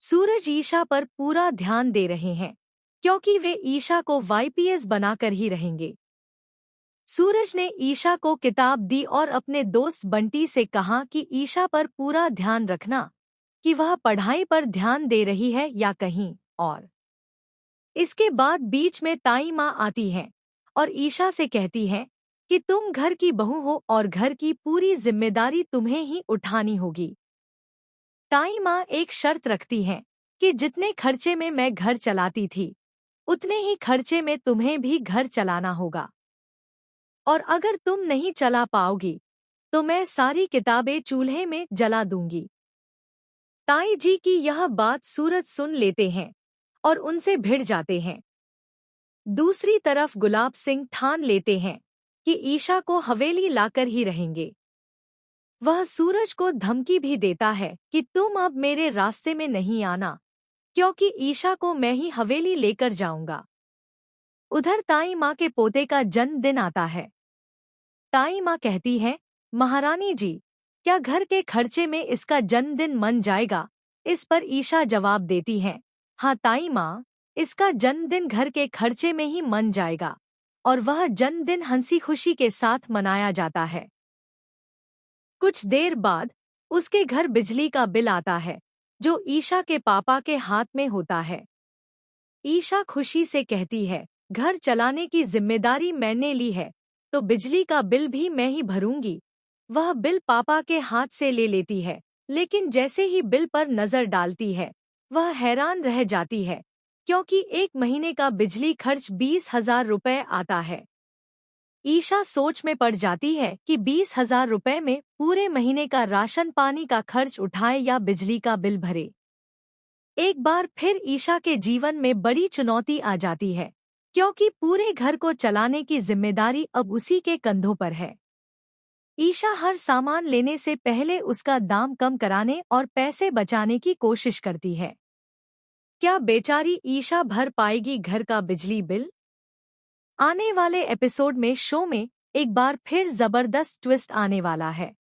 सूरज ईशा पर पूरा ध्यान दे रहे हैं क्योंकि वे ईशा को वाईपीएस बनाकर ही रहेंगे। सूरज ने ईशा को किताब दी और अपने दोस्त बंटी से कहा कि ईशा पर पूरा ध्यान रखना कि वह पढ़ाई पर ध्यान दे रही है या कहीं और। इसके बाद बीच में ताई माँ आती हैं और ईशा से कहती हैं कि तुम घर की बहू हो और घर की पूरी जिम्मेदारी तुम्हें ही उठानी होगी। ताई माँ एक शर्त रखती हैं कि जितने खर्चे में मैं घर चलाती थी उतने ही खर्चे में तुम्हें भी घर चलाना होगा, और अगर तुम नहीं चला पाओगी तो मैं सारी किताबें चूल्हे में जला दूंगी। ताई जी की यह बात सूरज सुन लेते हैं और उनसे भिड़ जाते हैं। दूसरी तरफ गुलाब सिंह ठान लेते हैं कि ईशा को हवेली लाकर ही रहेंगे। वह सूरज को धमकी भी देता है कि तुम अब मेरे रास्ते में नहीं आना क्योंकि ईशा को मैं ही हवेली लेकर जाऊंगा। उधर ताई माँ के पोते का जन्मदिन आता है। ताई माँ कहती है, महारानी जी, क्या घर के खर्चे में इसका जन्मदिन मन जाएगा? इस पर ईशा जवाब देती है, हाँ ताई माँ, इसका जन्मदिन घर के खर्चे में ही मन जाएगा। और वह जन्मदिन हंसी खुशी के साथ मनाया जाता है। कुछ देर बाद उसके घर बिजली का बिल आता है जो ईशा के पापा के हाथ में होता है। ईशा खुशी से कहती है, घर चलाने की जिम्मेदारी मैंने ली है तो बिजली का बिल भी मैं ही भरूंगी। वह बिल पापा के हाथ से ले लेती है, लेकिन जैसे ही बिल पर नजर डालती है वह हैरान रह जाती है क्योंकि एक महीने का बिजली खर्च 20,000 रुपये आता है। ईशा सोच में पड़ जाती है कि 20,000 रुपये में पूरे महीने का राशन पानी का खर्च उठाए या बिजली का बिल भरे। एक बार फिर ईशा के जीवन में बड़ी चुनौती आ जाती है क्योंकि पूरे घर को चलाने की जिम्मेदारी अब उसी के कंधों पर है। ईशा हर सामान लेने से पहले उसका दाम कम कराने और पैसे बचाने की कोशिश करती है। क्या बेचारी ईशा भर पाएगी घर का बिजली बिल? आने वाले एपिसोड में शो में एक बार फिर जबरदस्त ट्विस्ट आने वाला है।